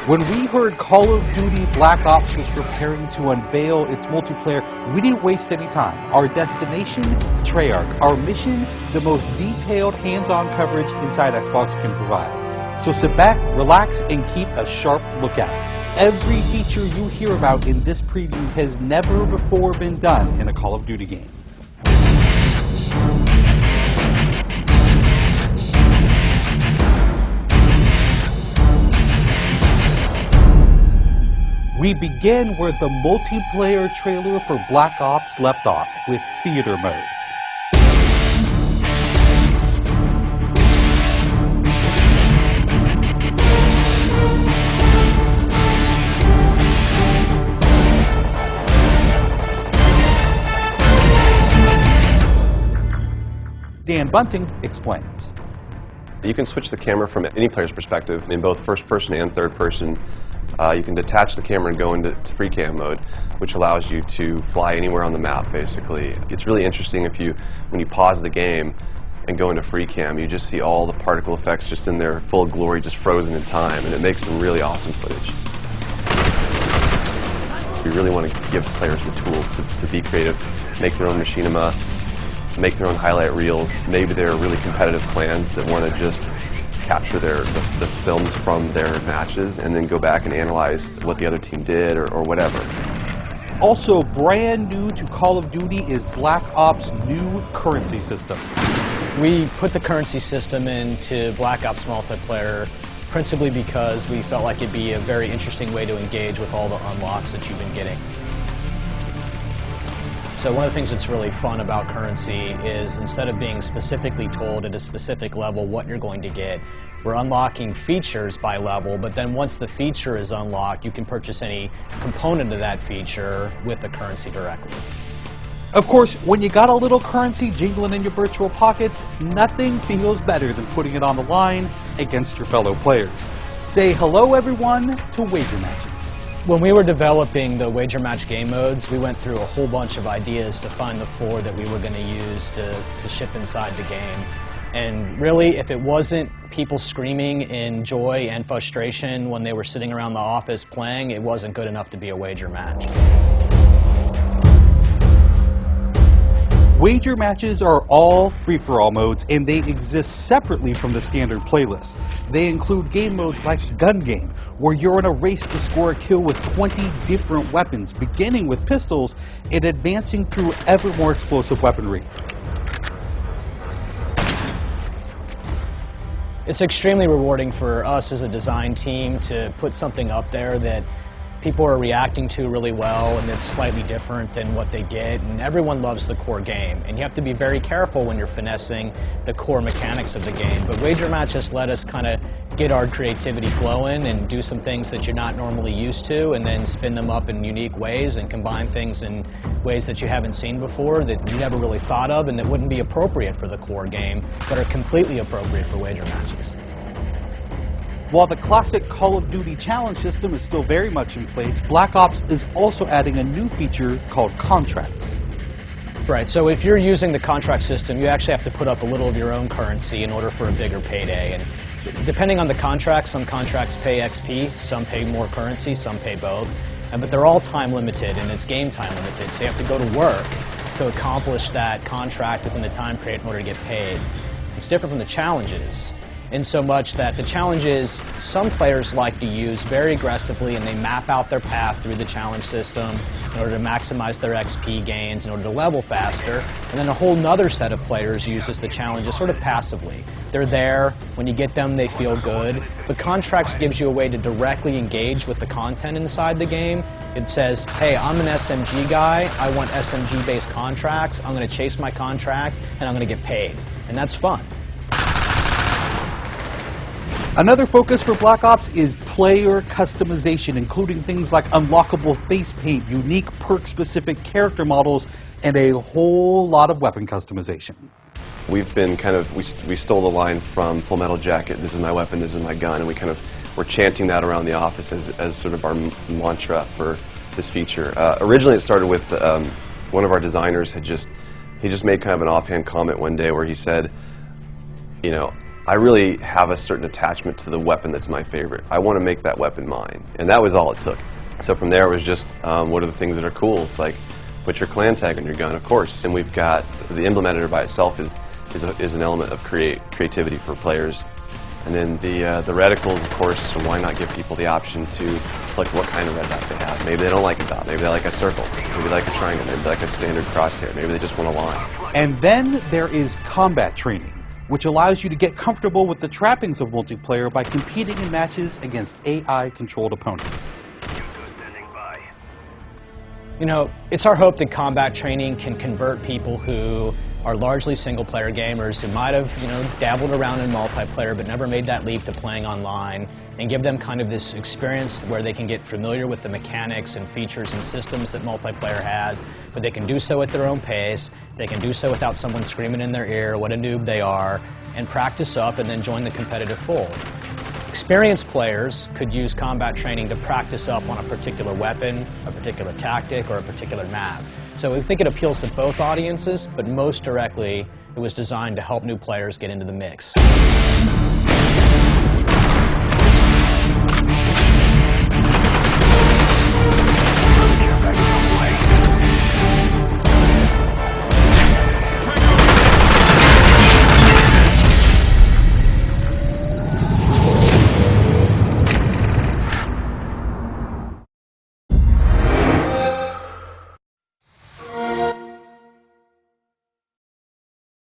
When we heard Call of Duty Black Ops was preparing to unveil its multiplayer, we didn't waste any time. Our destination, Treyarch. Our mission, the most detailed hands-on coverage inside Xbox can provide. So sit back, relax, and keep a sharp lookout. Every feature you hear about in this preview has never before been done in a Call of Duty game. We begin where the multiplayer trailer for Black Ops left off, with theater mode. Dan Bunting explains. You can switch the camera from any player's perspective in both first person and third person. You can detach the camera and go into free cam mode, which allows you to fly anywhere on the map, basically. It's really interesting when you pause the game and go into free cam, you just see all the particle effects just in their full glory, just frozen in time, and it makes some really awesome footage. We really want to give players the tools to be creative, make their own machinima, make their own highlight reels. Maybe they're really competitive clans that want to just capture the films from their matches and then go back and analyze what the other team did or whatever. Also brand new to Call of Duty is Black Ops' new currency system. We put the currency system into Black Ops multiplayer principally because we felt like it'd be a very interesting way to engage with all the unlocks that you've been getting. So one of the things that's really fun about currency is instead of being specifically told at a specific level what you're going to get, we're unlocking features by level, but then once the feature is unlocked, you can purchase any component of that feature with the currency directly. Of course, when you got a little currency jingling in your virtual pockets, nothing feels better than putting it on the line against your fellow players. Say hello, everyone, to wager matches. When we were developing the wager match game modes, we went through a whole bunch of ideas to find the 4 that we were going to use to ship inside the game. And really, if it wasn't people screaming in joy and frustration when they were sitting around the office playing, it wasn't good enough to be a wager match. Wager matches are all free-for-all modes, and they exist separately from the standard playlist. They include game modes like Gun Game, where you're in a race to score a kill with 20 different weapons, beginning with pistols and advancing through ever more explosive weaponry. It's extremely rewarding for us as a design team to put something up there that people are reacting to really well and it's slightly different than what they get, and everyone loves the core game. And you have to be very careful when you're finessing the core mechanics of the game. But wager matches let us kind of get our creativity flowing and do some things that you're not normally used to, and then spin them up in unique ways and combine things in ways that you haven't seen before, that you never really thought of, and that wouldn't be appropriate for the core game, but are completely appropriate for wager matches. While the classic Call of Duty challenge system is still very much in place, Black Ops is also adding a new feature called contracts. Right, so if you're using the contract system, you actually have to put up a little of your own currency in order for a bigger payday. And depending on the contract, some contracts pay XP, some pay more currency, some pay both. But they're all time limited, and it's game time limited, so you have to go to work to accomplish that contract within the time period in order to get paid. It's different from the challenges, in so much that the challenges some players like to use very aggressively, and they map out their path through the challenge system in order to maximize their XP gains, in order to level faster. And then a whole nother set of players uses the challenges sort of passively. They're there, when you get them they feel good, but contracts gives you a way to directly engage with the content inside the game. It says, hey, I'm an SMG guy, I want SMG-based contracts, I'm going to chase my contracts, and I'm going to get paid. And that's fun. Another focus for Black Ops is player customization, including things like unlockable face paint, unique perk-specific character models, and a whole lot of weapon customization. We've been we stole the line from Full Metal Jacket, this is my weapon, this is my gun, and we're chanting that around the office as sort of our mantra for this feature. Originally it started with one of our designers he just made kind of an offhand comment one day where he said, you know, I really have a certain attachment to the weapon that's my favorite. I want to make that weapon mine, and that was all it took. So from there it was just, what are the things that are cool? It's like, put your clan tag on your gun, of course. And we've got, the implementer by itself is an element of creativity for players. And then the reticles, of course, why not give people the option to select what kind of red dot they have. Maybe they don't like a dot, maybe they like a circle, maybe they like a triangle, maybe they like a standard crosshair, maybe they just want a line. And then there is combat training, which allows you to get comfortable with the trappings of multiplayer by competing in matches against AI-controlled opponents. You know, it's our hope that combat training can convert people who are largely single-player gamers who might have, dabbled around in multiplayer but never made that leap to playing online, and give them kind of this experience where they can get familiar with the mechanics and features and systems that multiplayer has, but they can do so at their own pace, they can do so without someone screaming in their ear what a noob they are, and practice up and then join the competitive fold. Experienced players could use combat training to practice up on a particular weapon, a particular tactic, or a particular map. So we think it appeals to both audiences, but most directly, it was designed to help new players get into the mix.